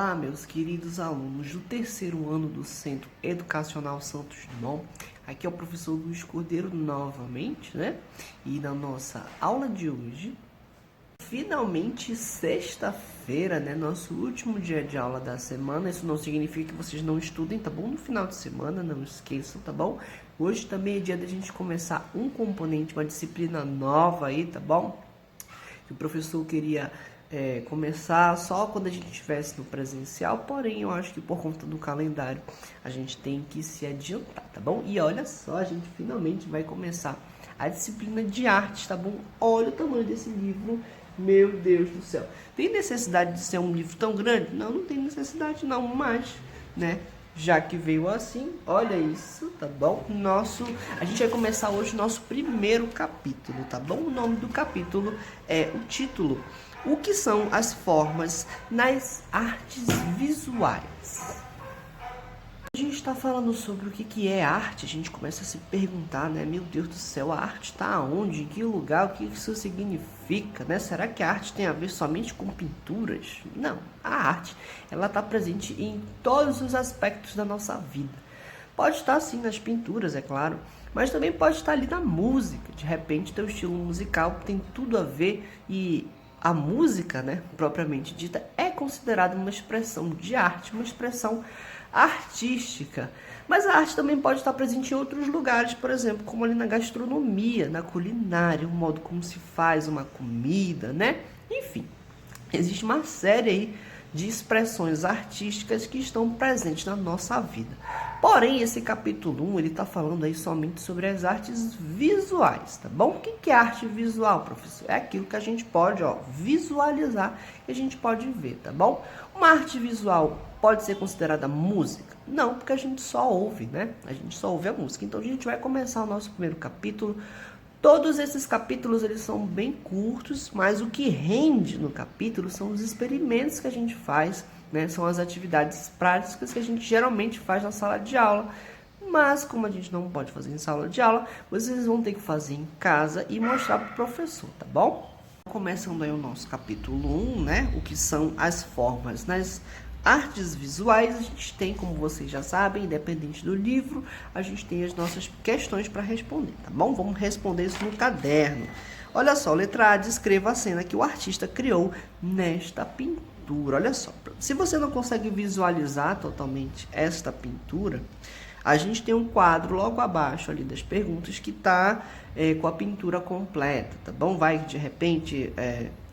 Olá, meus queridos alunos do terceiro ano do Centro Educacional Santos Dumont. Aqui é o professor Luiz Cordeiro novamente, né? E na nossa aula de hoje, finalmente sexta-feira, né? Nosso último dia de aula da semana. Isso não significa que vocês não estudem, tá bom? No final de semana, não esqueçam, tá bom? Hoje também é dia da gente começar um componente, uma disciplina nova aí, tá bom? Que o professor queria começar só quando a gente estivesse no presencial, porém eu acho que por conta do calendário a gente tem que se adiantar, tá bom? E olha só, a gente finalmente vai começar a disciplina de arte, tá bom? Olha o tamanho desse livro, meu Deus do céu. Tem necessidade de ser um livro tão grande? Não, não tem necessidade não, mas, né? Já que veio assim, olha isso, tá bom? A gente vai começar hoje o nosso primeiro capítulo, tá bom? O nome do capítulo é o título. O que são as formas nas artes visuais? A gente está falando sobre o que é arte, a gente começa a se perguntar, né? Meu Deus do céu, a arte está aonde? Em que lugar? O que isso significa, né? Será que a arte tem a ver somente com pinturas? Não, a arte, ela está presente em todos os aspectos da nossa vida. Pode estar sim nas pinturas, é claro, mas também pode estar ali na música. De repente, teu estilo musical tem tudo a ver e a música, né, propriamente dita, é considerada uma expressão de arte, uma expressão artística. Mas a arte também pode estar presente em outros lugares, por exemplo, como ali na gastronomia, na culinária, o modo como se faz uma comida, né? Enfim, existe uma série aí de expressões artísticas que estão presentes na nossa vida. Porém, esse capítulo 1, ele está falando aí somente sobre as artes visuais, tá bom? O que é arte visual, professor? É aquilo que a gente pode, visualizar, que a gente pode ver, tá bom? Uma arte visual pode ser considerada música? Não, porque a gente só ouve, né? A gente só ouve a música. Então, a gente vai começar o nosso primeiro capítulo. Todos esses capítulos, eles são bem curtos, mas o que rende no capítulo são os experimentos que a gente faz, né? São as atividades práticas que a gente geralmente faz na sala de aula. Mas, como a gente não pode fazer em sala de aula, vocês vão ter que fazer em casa e mostrar para o professor, tá bom? Começando aí o nosso capítulo 1, né? O que são as formas nas artes visuais. A gente tem, como vocês já sabem, independente do livro, a gente tem as nossas questões para responder, tá bom? Vamos responder isso no caderno. Olha só, letra A, descreva a cena que o artista criou nesta pintura. Olha só, se você não consegue visualizar totalmente esta pintura, a gente tem um quadro logo abaixo ali das perguntas que está com a pintura completa, tá bom? Vai, de repente,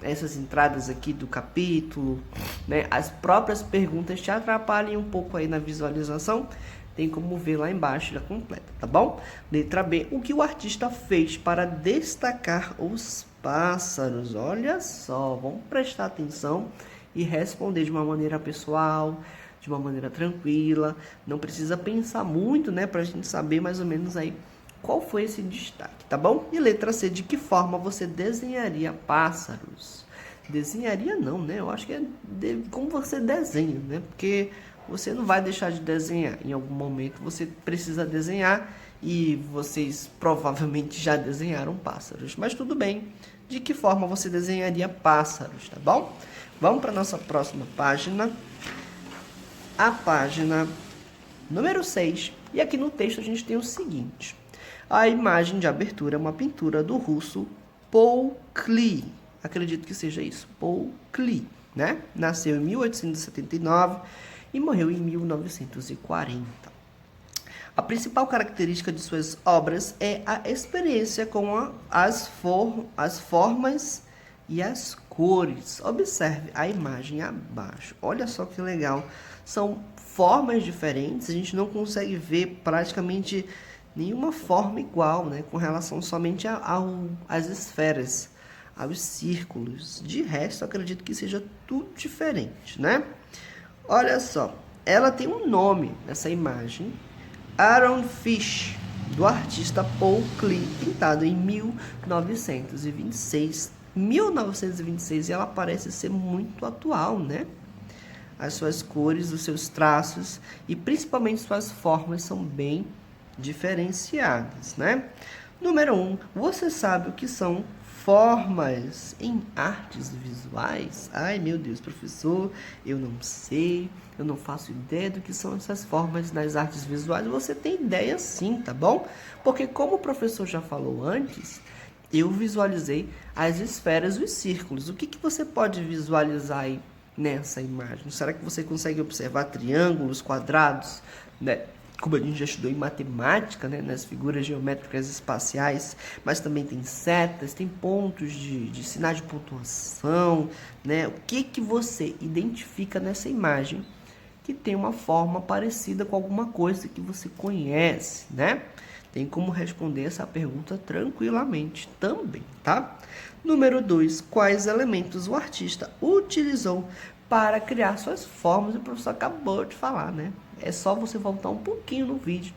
essas entradas aqui do capítulo, né? As próprias perguntas te atrapalham um pouco aí na visualização. Tem como ver lá embaixo já completa, tá bom? Letra B, o que o artista fez para destacar os pássaros? Olha só, vamos prestar atenção e responder de uma maneira pessoal, de uma maneira tranquila. Não precisa pensar muito, né, pra gente saber mais ou menos aí qual foi esse destaque, tá bom? E letra C, de que forma você desenharia pássaros? Desenharia não, né? Eu acho que é como você desenha, né? Porque você não vai deixar de desenhar. Em algum momento você precisa desenhar e vocês provavelmente já desenharam pássaros. Mas tudo bem. De que forma você desenharia pássaros, tá bom? Vamos para nossa próxima página. A página número 6. E aqui no texto a gente tem o seguinte. A imagem de abertura é uma pintura do russo Paul Klee. Acredito que seja isso, Paul Klee, né? Nasceu em 1879 e morreu em 1940. A principal característica de suas obras é a experiência com as formas e as cores. Observe a imagem abaixo. Olha só que legal. São formas diferentes, a gente não consegue ver praticamente nenhuma forma igual, né, com relação somente às esferas, aos círculos. De resto, acredito que seja tudo diferente, né? Olha só, ela tem um nome nessa imagem, Aaron Fish, do artista Paul Klee, pintado em 1926. 1926, e ela parece ser muito atual, né? As suas cores, os seus traços e principalmente suas formas são bem diferenciadas, né? Número 1, você sabe o que são formas em artes visuais? Ai, meu Deus, professor, eu não sei, eu não faço ideia do que são essas formas nas artes visuais. Você tem ideia sim, tá bom? Porque como o professor já falou antes, eu visualizei as esferas e os círculos. O que você pode visualizar aí nessa imagem? Será que você consegue observar triângulos, quadrados, né? Como a gente já estudou em matemática, né, nas figuras geométricas espaciais, mas também tem setas, tem pontos de sinais de pontuação, né? O que você identifica nessa imagem que tem uma forma parecida com alguma coisa que você conhece, né? Tem como responder essa pergunta tranquilamente também, tá? Número 2, quais elementos o artista utilizou para criar suas formas? O professor acabou de falar, né? É só você voltar um pouquinho no vídeo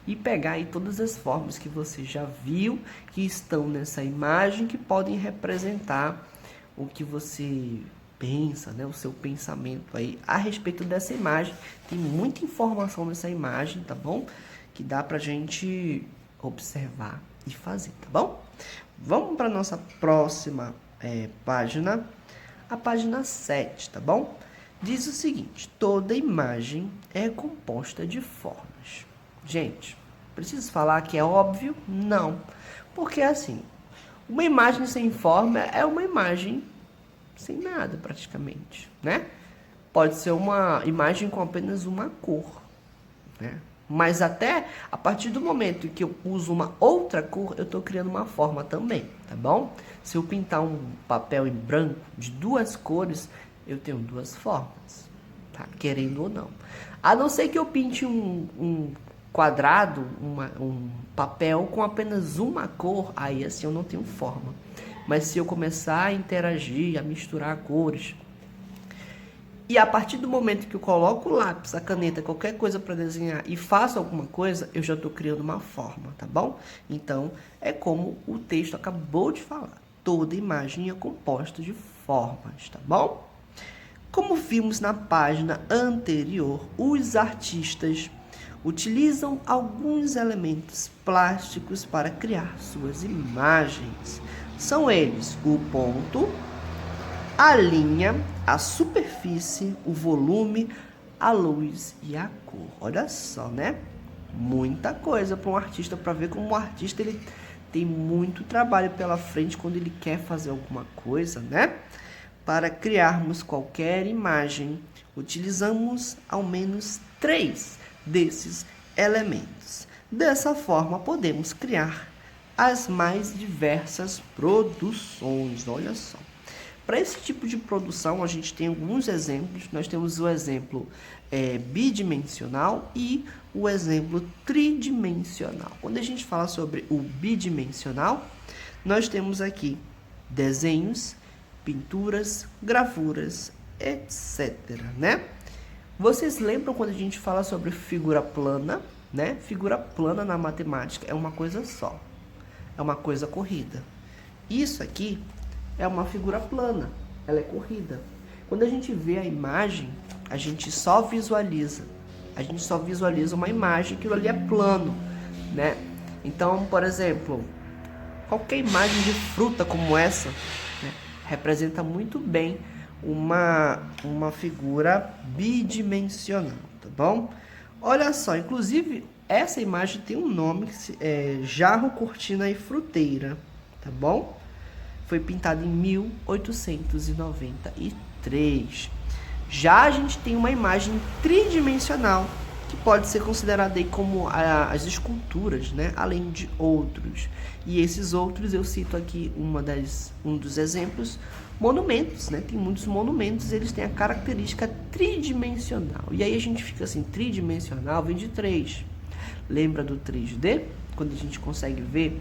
e pegar aí todas as formas que você já viu, que estão nessa imagem, que podem representar o que você pensa, né? O seu pensamento aí a respeito dessa imagem. Tem muita informação nessa imagem, tá bom? Que dá pra gente observar e fazer, tá bom? Vamos para nossa próxima página, a página 7, tá bom? Diz o seguinte: toda imagem é composta de formas. Gente, preciso falar que é óbvio? Não. Porque assim, uma imagem sem forma é uma imagem sem nada praticamente, né? Pode ser uma imagem com apenas uma cor, né? Mas até a partir do momento que eu uso uma outra cor, eu estou criando uma forma também, tá bom? Se eu pintar um papel em branco de duas cores, eu tenho duas formas, tá? Querendo ou não. A não ser que eu pinte um quadrado, um papel com apenas uma cor, aí assim eu não tenho forma. Mas se eu começar a interagir, a misturar cores, e a partir do momento que eu coloco o lápis, a caneta, qualquer coisa para desenhar e faço alguma coisa, eu já estou criando uma forma, tá bom? Então, é como o texto acabou de falar. Toda imagem é composta de formas, tá bom? Como vimos na página anterior, os artistas utilizam alguns elementos plásticos para criar suas imagens. São eles o ponto, a linha, a superfície, o volume, a luz e a cor. Olha só, né? Muita coisa para um artista, para ver como o artista ele tem muito trabalho pela frente quando ele quer fazer alguma coisa, né? Para criarmos qualquer imagem, utilizamos ao menos 3 desses elementos. Dessa forma, podemos criar as mais diversas produções. Olha só. Para esse tipo de produção, a gente tem alguns exemplos. Nós temos o exemplo bidimensional e o exemplo tridimensional. Quando a gente fala sobre o bidimensional, nós temos aqui desenhos, pinturas, gravuras, etc, né? Vocês lembram quando a gente fala sobre figura plana, né? Figura plana na matemática é uma coisa só. É uma coisa corrida. Isso aqui é uma figura plana, ela é corrida. Quando a gente vê a imagem, a gente só visualiza. A gente só visualiza uma imagem, aquilo ali é plano, né? Então, por exemplo, qualquer imagem de fruta como essa, né, representa muito bem uma figura bidimensional, tá bom? Olha só, inclusive, essa imagem tem um nome, jarro, cortina e fruteira, tá bom? Foi pintado em 1893. Já a gente tem uma imagem tridimensional, que pode ser considerada aí como as esculturas, né? Além de outros. E esses outros eu cito aqui um dos exemplos, monumentos, né? Tem muitos monumentos, eles têm a característica tridimensional. E aí a gente fica assim, tridimensional vem de 3. Lembra do 3D? Quando a gente consegue ver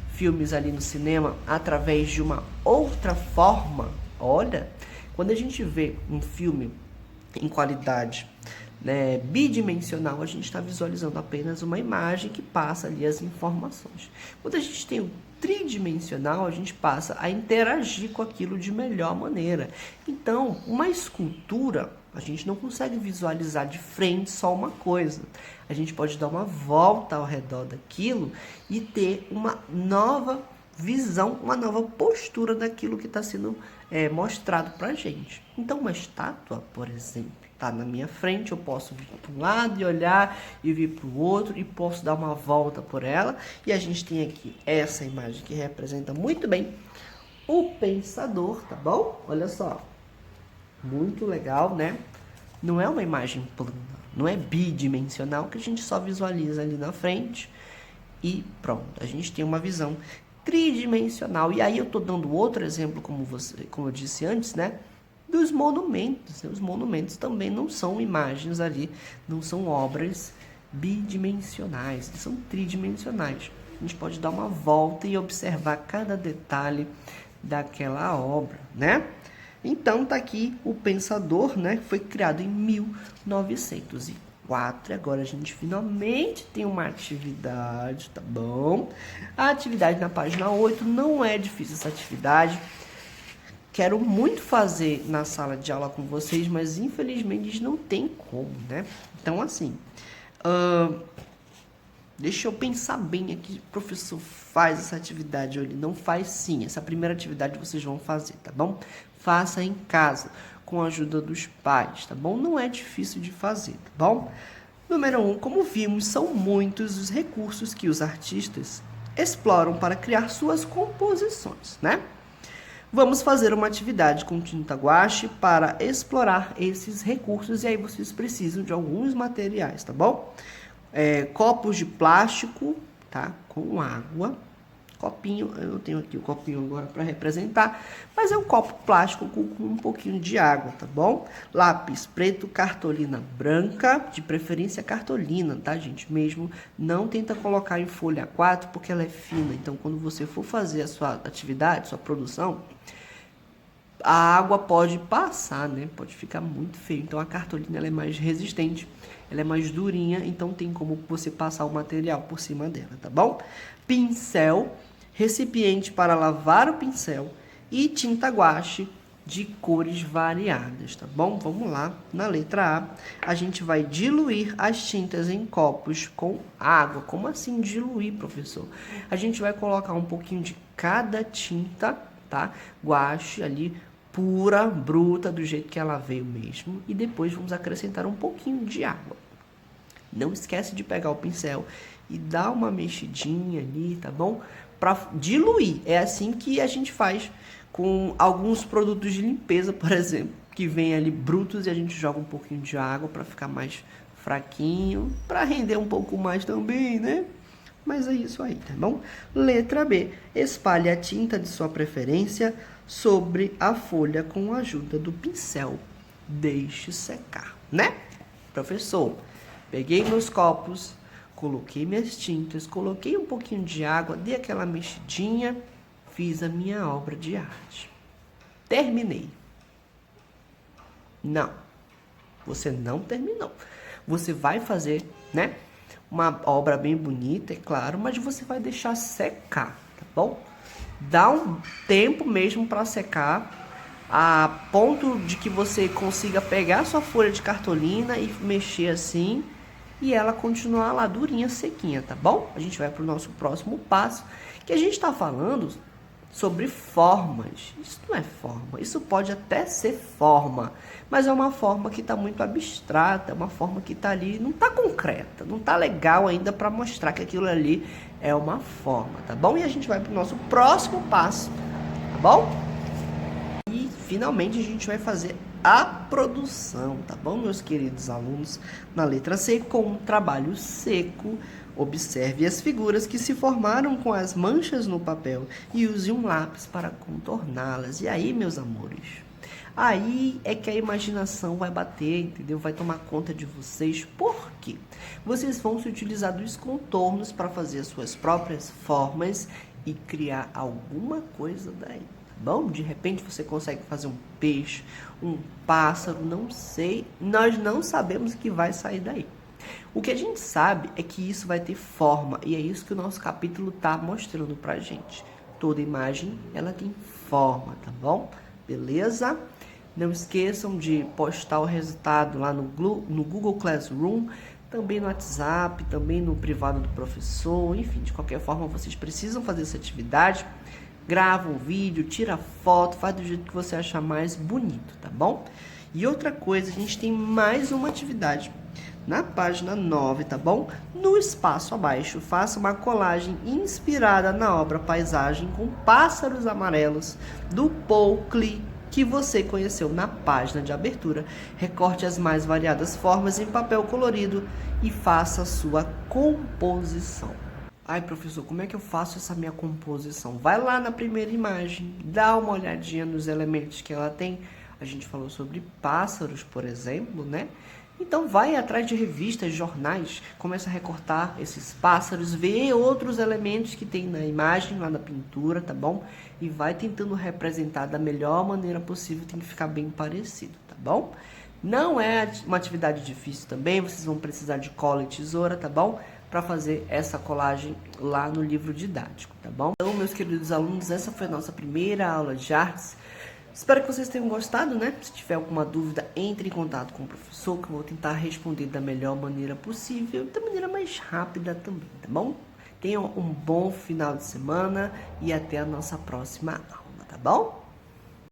filmes ali no cinema através de uma outra forma. Olha, quando a gente vê um filme em qualidade, né, bidimensional, a gente está visualizando apenas uma imagem que passa ali as informações. Quando a gente tem o tridimensional, a gente passa a interagir com aquilo de melhor maneira. Então, uma escultura, a gente não consegue visualizar de frente só uma coisa. A gente pode dar uma volta ao redor daquilo e ter uma nova visão, uma nova postura daquilo que está sendo mostrado para a gente. Então, uma estátua, por exemplo, está na minha frente, eu posso vir para um lado e olhar, e vir para o outro, e posso dar uma volta por ela. E a gente tem aqui essa imagem que representa muito bem o pensador, tá bom? Olha só, muito legal, né? Não é uma imagem plana, não é bidimensional, que a gente só visualiza ali na frente e pronto. A gente tem uma visão tridimensional. E aí eu tô dando outro exemplo, como eu disse antes, né? Dos monumentos. Os monumentos também não são imagens ali, não são obras bidimensionais, são tridimensionais. A gente pode dar uma volta e observar cada detalhe daquela obra, né? Então tá aqui o Pensador, né? Foi criado em 1904. E agora a gente finalmente tem uma atividade, tá bom? A atividade na página 8, não é difícil essa atividade. Quero muito fazer na sala de aula com vocês, mas infelizmente não tem como, né? Então assim, deixa eu pensar bem aqui, o professor faz essa atividade ou ele não faz sim. Essa primeira atividade vocês vão fazer, tá bom? Faça em casa, com a ajuda dos pais, tá bom? Não é difícil de fazer, tá bom? Número 1, como vimos, são muitos os recursos que os artistas exploram para criar suas composições, né? Vamos fazer uma atividade com tinta guache para explorar esses recursos e aí vocês precisam de alguns materiais, tá bom? Copos de plástico, tá? Com água. Copinho, eu não tenho aqui o copinho agora para representar, mas é um copo plástico com um pouquinho de água, tá bom? Lápis preto, cartolina branca, de preferência cartolina, tá, gente? Mesmo não tenta colocar em folha A4 porque ela é fina, então quando você for fazer a sua atividade, sua produção, a água pode passar, né? Pode ficar muito feio. Então a cartolina ela é mais resistente, ela é mais durinha, então tem como você passar o material por cima dela, tá bom? Pincel, recipiente para lavar o pincel e tinta guache de cores variadas, tá bom? Vamos lá, na letra A gente vai diluir as tintas em copos com água. Como assim diluir, professor? A gente vai colocar um pouquinho de cada tinta, tá? Guache ali, pura, bruta, do jeito que ela veio mesmo. E depois vamos acrescentar um pouquinho de água. Não esquece de pegar o pincel e dar uma mexidinha ali, tá bom? Para diluir. É assim que a gente faz com alguns produtos de limpeza, por exemplo, que vem ali brutos e a gente joga um pouquinho de água para ficar mais fraquinho, para render um pouco mais também, né? Mas é isso aí, tá bom? Letra B. Espalhe a tinta de sua preferência sobre a folha com a ajuda do pincel. Deixe secar, né? Professor, peguei meus copos, coloquei minhas tintas, coloquei um pouquinho de água, dei aquela mexidinha, fiz a minha obra de arte. Terminei. Não, você não terminou. Você vai fazer, né? Uma obra bem bonita, é claro, mas você vai deixar secar, tá bom? Dá um tempo mesmo para secar, a ponto de que você consiga pegar a sua folha de cartolina e mexer assim, e ela continuar lá durinha, sequinha, tá bom? A gente vai para o nosso próximo passo, que a gente está falando sobre formas. Isso não é forma, isso pode até ser forma, mas é uma forma que está muito abstrata, é uma forma que está ali, não está concreta, não está legal ainda para mostrar que aquilo ali é uma forma, tá bom? E a gente vai para o nosso próximo passo, tá bom? E finalmente a gente vai fazer a produção, tá bom, meus queridos alunos? Na letra C, com um trabalho seco, observe as figuras que se formaram com as manchas no papel e use um lápis para contorná-las. E aí, meus amores, aí é que a imaginação vai bater, entendeu? Vai tomar conta de vocês. Por quê? Vocês vão se utilizar dos contornos para fazer as suas próprias formas e criar alguma coisa daí. Bom, de repente você consegue fazer um peixe, um pássaro, não sei. Nós não sabemos o que vai sair daí. O que a gente sabe é que isso vai ter forma, e é isso que o nosso capítulo está mostrando pra gente. Toda imagem, ela tem forma, tá bom? Beleza? Não esqueçam de postar o resultado lá no Google Classroom também no WhatsApp, também no privado do professor, enfim, de qualquer forma vocês precisam fazer essa atividade. Grava um vídeo, tira foto, faz do jeito que você achar mais bonito, tá bom? E outra coisa, a gente tem mais uma atividade na página 9, tá bom? No espaço abaixo, faça uma colagem inspirada na obra Paisagem com Pássaros Amarelos, do Paul Klee, que você conheceu na página de abertura. Recorte as mais variadas formas em papel colorido e faça a sua composição. Ai, professor, como é que eu faço essa minha composição? Vai lá na primeira imagem, dá uma olhadinha nos elementos que ela tem. A gente falou sobre pássaros, por exemplo, né? Então vai atrás de revistas, jornais, começa a recortar esses pássaros, vê outros elementos que tem na imagem, lá na pintura, tá bom? E vai tentando representar da melhor maneira possível, tem que ficar bem parecido, tá bom? Não é uma atividade difícil também, vocês vão precisar de cola e tesoura, tá bom? Para fazer essa colagem lá no livro didático, tá bom? Então, meus queridos alunos, essa foi a nossa primeira aula de artes. Espero que vocês tenham gostado, né? Se tiver alguma dúvida, entre em contato com o professor, que eu vou tentar responder da melhor maneira possível, da maneira mais rápida também, tá bom? Tenham um bom final de semana e até a nossa próxima aula, tá bom?